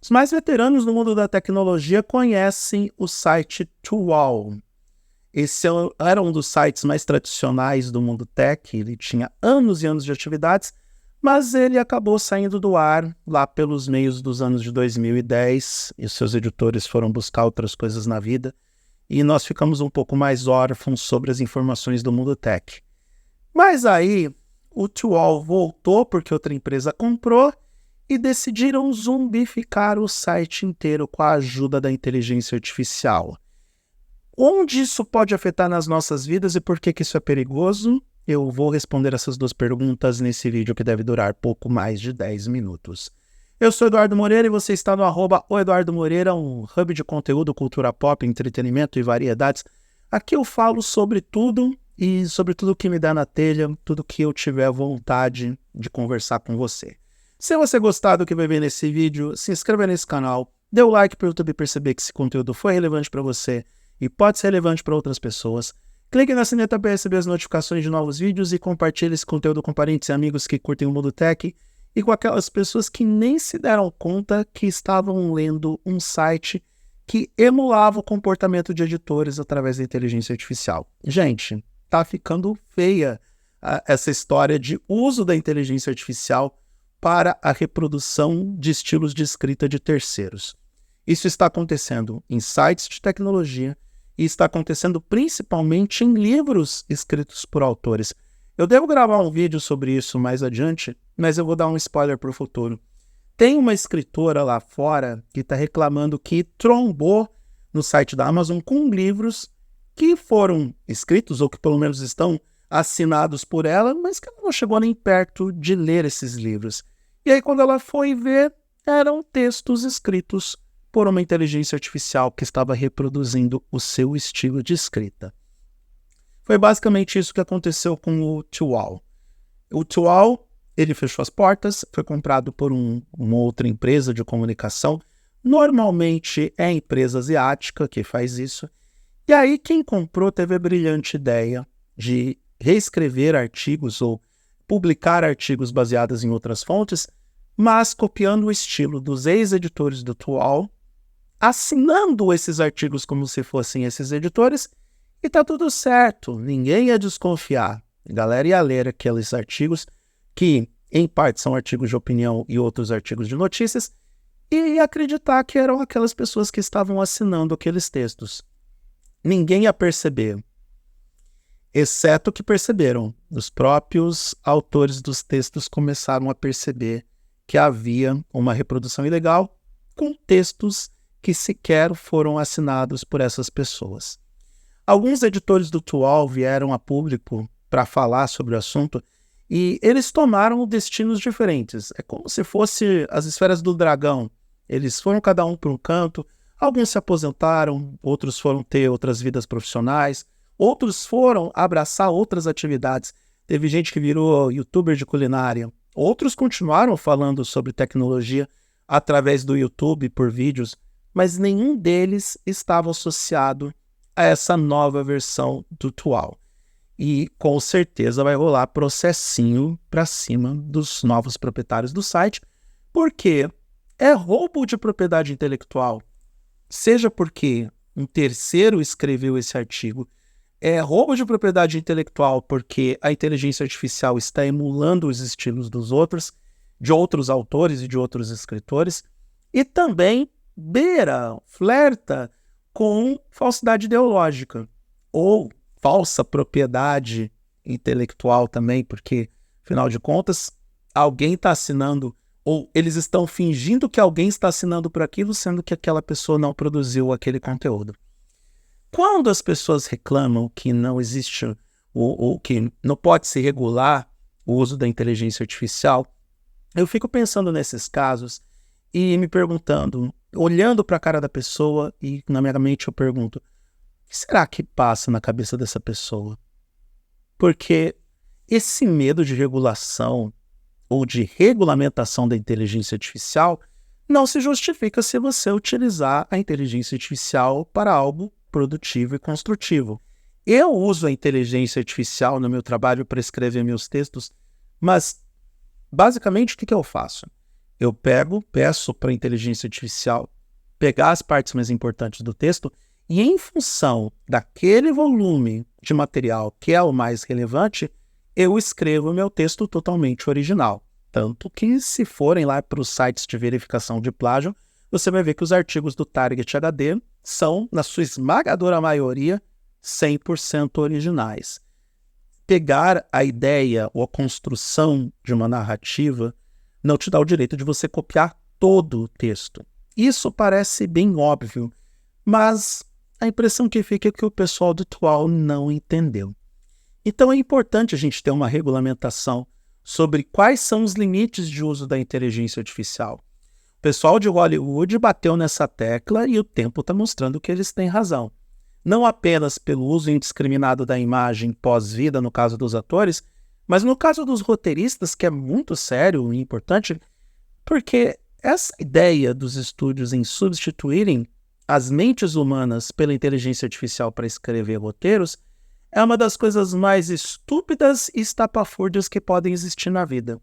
Os mais veteranos no mundo da tecnologia conhecem o site Tual. Esse era um dos sites mais tradicionais do mundo tech, ele tinha anos e anos de atividades, mas ele acabou saindo do ar lá pelos meios dos anos de 2010, e os seus editores foram buscar outras coisas na vida, e nós ficamos um pouco mais órfãos sobre as informações do mundo tech. Mas aí, o Tual voltou porque outra empresa comprou e decidiram zumbificar o site inteiro com a ajuda da inteligência artificial. Onde isso pode afetar nas nossas vidas e por que isso é perigoso? Eu vou responder essas duas perguntas nesse vídeo que deve durar pouco mais de 10 minutos. Eu sou Eduardo Moreira e você está no @oeduardomoreira, um hub de conteúdo, cultura pop, entretenimento e variedades. Aqui eu falo sobre tudo e sobre tudo que me dá na telha, tudo que eu tiver vontade de conversar com você. Se você gostar do que vai ver nesse vídeo, se inscreva nesse canal, dê o like para o YouTube perceber que esse conteúdo foi relevante para você e pode ser relevante para outras pessoas. Clique na sineta para receber as notificações de novos vídeos e compartilhe esse conteúdo com parentes e amigos que curtem o mundo tech e com aquelas pessoas que nem se deram conta que estavam lendo um site que emulava o comportamento de editores através da inteligência artificial. Gente, tá ficando feia essa história de uso da inteligência artificial para a reprodução de estilos de escrita de terceiros. Isso está acontecendo em sites de tecnologia e está acontecendo principalmente em livros escritos por autores. Eu devo gravar um vídeo sobre isso mais adiante, mas eu vou dar um spoiler para o futuro. Tem uma escritora lá fora que está reclamando que trombou no site da Amazon com livros que foram escritos, ou que pelo menos estão assinados por ela, mas que ela não chegou nem perto de ler esses livros. E aí quando ela foi ver, eram textos escritos por uma inteligência artificial que estava reproduzindo o seu estilo de escrita. Foi basicamente isso que aconteceu com o Tual. O Tual, ele fechou as portas, foi comprado por uma outra empresa de comunicação. Normalmente é a empresa asiática que faz isso. E aí quem comprou teve a brilhante ideia de reescrever artigos ou publicar artigos baseados em outras fontes, mas copiando o estilo dos ex-editores do Tual, assinando esses artigos como se fossem esses editores, e tá tudo certo, ninguém ia desconfiar. A galera ia ler aqueles artigos, que em parte são artigos de opinião e outros artigos de notícias, e ia acreditar que eram aquelas pessoas que estavam assinando aqueles textos. Ninguém ia perceber, exceto que perceberam. Os próprios autores dos textos começaram a perceber que havia uma reprodução ilegal com textos que sequer foram assinados por essas pessoas. Alguns editores do Tual vieram a público para falar sobre o assunto e eles tomaram destinos diferentes. É como se fosse as esferas do dragão. Eles foram cada um para um canto, alguns se aposentaram, outros foram ter outras vidas profissionais, outros foram abraçar outras atividades. Teve gente que virou youtuber de culinária, outros continuaram falando sobre tecnologia através do YouTube por vídeos, mas nenhum deles estava associado a essa nova versão do Tual. E com certeza vai rolar processinho para cima dos novos proprietários do site, porque é roubo de propriedade intelectual, seja porque um terceiro escreveu esse artigo, é roubo de propriedade intelectual porque a inteligência artificial está emulando os estilos dos outros, de outros autores e de outros escritores, e também flerta com falsidade ideológica, ou falsa propriedade intelectual também, porque, afinal de contas, alguém está assinando, ou eles estão fingindo que alguém está assinando por aquilo, sendo que aquela pessoa não produziu aquele conteúdo. Quando as pessoas reclamam que não existe, ou que não pode se regular o uso da inteligência artificial, eu fico pensando nesses casos e me perguntando, olhando para a cara da pessoa, e na minha mente eu pergunto, o que será que passa na cabeça dessa pessoa? Porque esse medo de regulação ou de regulamentação da inteligência artificial não se justifica se você utilizar a inteligência artificial para algo produtivo e construtivo. Eu uso a inteligência artificial no meu trabalho para escrever meus textos, mas basicamente o que eu faço? Eu peço para a inteligência artificial pegar as partes mais importantes do texto e, em função daquele volume de material que é o mais relevante, eu escrevo o meu texto totalmente original. Tanto que, se forem lá para os sites de verificação de plágio, você vai ver que os artigos do Target HD são, na sua esmagadora maioria, 100% originais. Pegar a ideia ou a construção de uma narrativa não te dá o direito de você copiar todo o texto. Isso parece bem óbvio, mas a impressão que fica é que o pessoal do TWAL não entendeu. Então é importante a gente ter uma regulamentação sobre quais são os limites de uso da inteligência artificial. O pessoal de Hollywood bateu nessa tecla e o tempo está mostrando que eles têm razão. Não apenas pelo uso indiscriminado da imagem pós-vida no caso dos atores, mas no caso dos roteiristas, que é muito sério e importante, porque essa ideia dos estúdios em substituírem as mentes humanas pela inteligência artificial para escrever roteiros é uma das coisas mais estúpidas e estapafúrdias que podem existir na vida.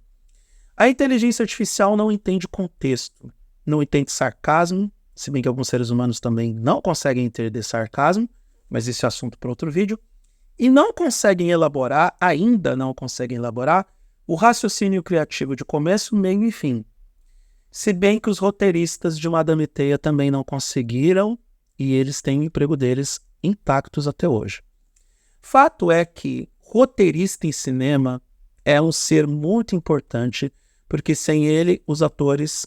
A inteligência artificial não entende contexto, não entende sarcasmo, se bem que alguns seres humanos também não conseguem entender sarcasmo, mas esse é assunto para outro vídeo, e ainda não conseguem elaborar, o raciocínio criativo de começo, meio e fim. Se bem que os roteiristas de Madame Teia também não conseguiram, e eles têm o emprego deles intactos até hoje. Fato é que roteirista em cinema é um ser muito importante, porque sem ele os atores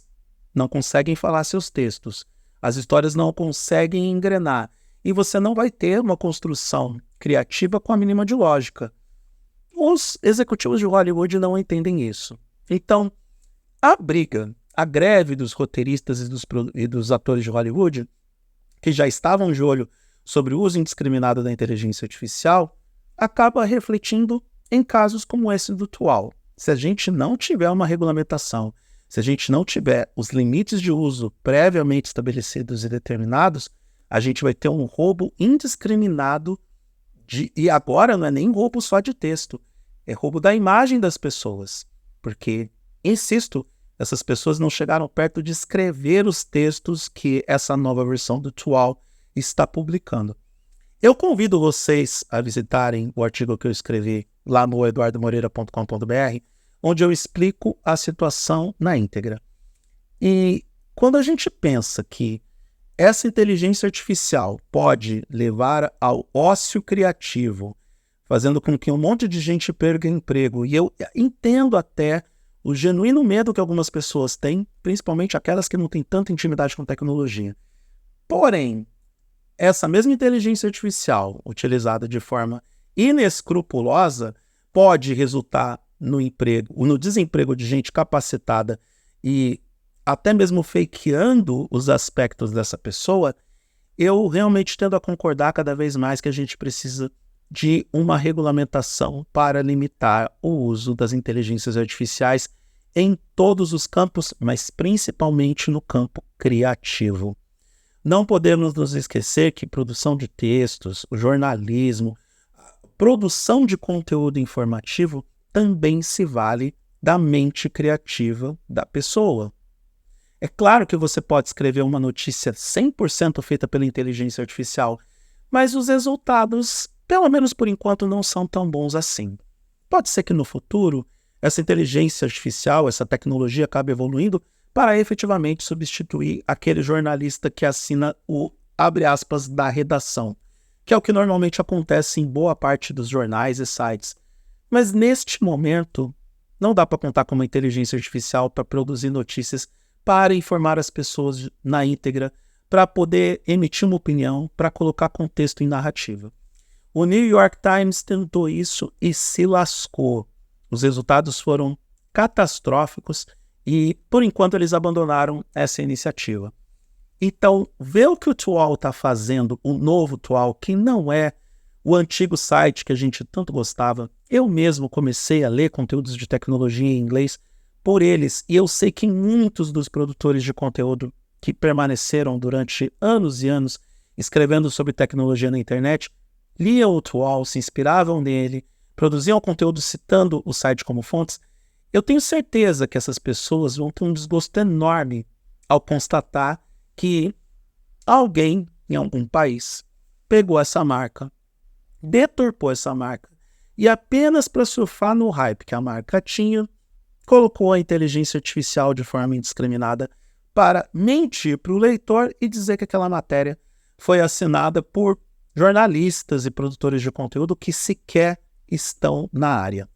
não conseguem falar seus textos, as histórias não conseguem engrenar, e você não vai ter uma construção criativa com a mínima de lógica. Os executivos de Hollywood não entendem isso. Então, a greve dos roteiristas e dos atores de Hollywood, que já estavam de olho sobre o uso indiscriminado da inteligência artificial, acaba refletindo em casos como esse do TWAL. Se a gente não tiver uma regulamentação, se a gente não tiver os limites de uso previamente estabelecidos e determinados, a gente vai ter um roubo indiscriminado e agora não é nem roubo só de texto, é roubo da imagem das pessoas. Porque, insisto, essas pessoas não chegaram perto de escrever os textos que essa nova versão do TWAL está publicando. Eu convido vocês a visitarem o artigo que eu escrevi lá no eduardomoreira.com.br, onde eu explico a situação na íntegra. E quando a gente pensa que essa inteligência artificial pode levar ao ócio criativo, fazendo com que um monte de gente perca emprego, e eu entendo até o genuíno medo que algumas pessoas têm, principalmente aquelas que não têm tanta intimidade com tecnologia. Porém, essa mesma inteligência artificial, utilizada de forma inescrupulosa, pode resultar no desemprego de gente capacitada e até mesmo fakeando os aspectos dessa pessoa. Eu realmente tendo a concordar cada vez mais que a gente precisa de uma regulamentação para limitar o uso das inteligências artificiais em todos os campos, mas principalmente no campo criativo. Não podemos nos esquecer que produção de textos, o jornalismo, produção de conteúdo informativo também se vale da mente criativa da pessoa. É claro que você pode escrever uma notícia 100% feita pela inteligência artificial, mas os resultados, pelo menos por enquanto, não são tão bons assim. Pode ser que no futuro essa inteligência artificial, essa tecnologia acabe evoluindo para efetivamente substituir aquele jornalista que assina o, abre aspas, da redação, que é o que normalmente acontece em boa parte dos jornais e sites. Mas neste momento, não dá para contar com uma inteligência artificial para produzir notícias, para informar as pessoas na íntegra, para poder emitir uma opinião, para colocar contexto em narrativa. O New York Times tentou isso e se lascou. Os resultados foram catastróficos e, por enquanto, eles abandonaram essa iniciativa. Então, ver o que o TWAL está fazendo, o novo TWAL, que não é o antigo site que a gente tanto gostava. Eu mesmo comecei a ler conteúdos de tecnologia em inglês por eles, e eu sei que muitos dos produtores de conteúdo que permaneceram durante anos e anos escrevendo sobre tecnologia na internet, liam o TWAL, se inspiravam nele, produziam conteúdo citando o site como fontes, Eu tenho certeza que essas pessoas vão ter um desgosto enorme ao constatar que alguém em algum país pegou essa marca, deturpou essa marca e apenas para surfar no hype que a marca tinha, colocou a inteligência artificial de forma indiscriminada para mentir para o leitor e dizer que aquela matéria foi assinada por jornalistas e produtores de conteúdo que sequer estão na área.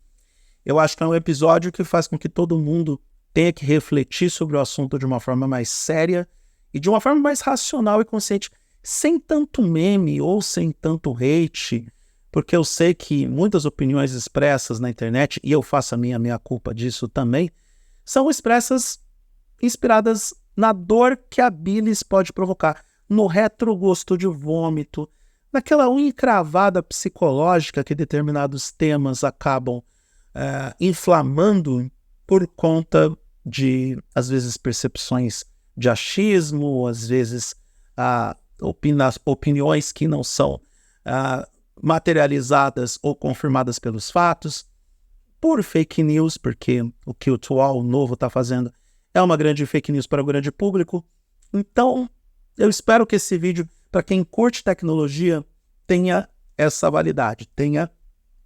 Eu acho que é um episódio que faz com que todo mundo tenha que refletir sobre o assunto de uma forma mais séria e de uma forma mais racional e consciente, sem tanto meme ou sem tanto hate, porque eu sei que muitas opiniões expressas na internet, e eu faço a minha culpa disso também, são expressas inspiradas na dor que a bilis pode provocar, no retrogosto de vômito, naquela unha encravada psicológica que determinados temas acabam inflamando por conta de, às vezes, percepções de achismo, às vezes opiniões que não são materializadas ou confirmadas pelos fatos, por fake news, porque o que o Tual novo está fazendo é uma grande fake news para o grande público. Então, eu espero que esse vídeo, para quem curte tecnologia, tenha essa validade, tenha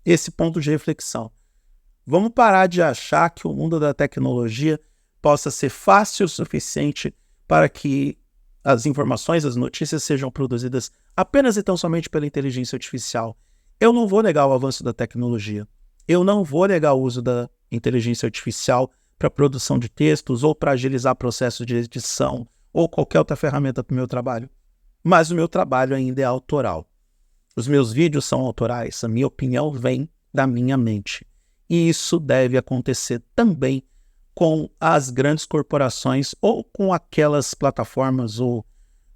esse ponto de reflexão. Vamos parar de achar que o mundo da tecnologia possa ser fácil o suficiente para que as informações, as notícias sejam produzidas apenas e tão somente pela inteligência artificial. Eu não vou negar o avanço da tecnologia. Eu não vou negar o uso da inteligência artificial para produção de textos ou para agilizar processos de edição ou qualquer outra ferramenta para o meu trabalho. Mas o meu trabalho ainda é autoral. Os meus vídeos são autorais, a minha opinião vem da minha mente. E isso deve acontecer também com as grandes corporações ou com aquelas plataformas ou,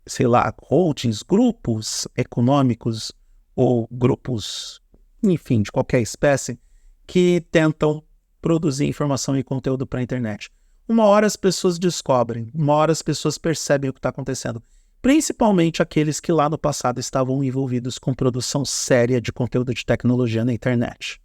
sei lá, holdings, grupos econômicos ou grupos, enfim, de qualquer espécie, que tentam produzir informação e conteúdo para a internet. Uma hora as pessoas descobrem, uma hora as pessoas percebem o que está acontecendo, principalmente aqueles que lá no passado estavam envolvidos com produção séria de conteúdo de tecnologia na internet.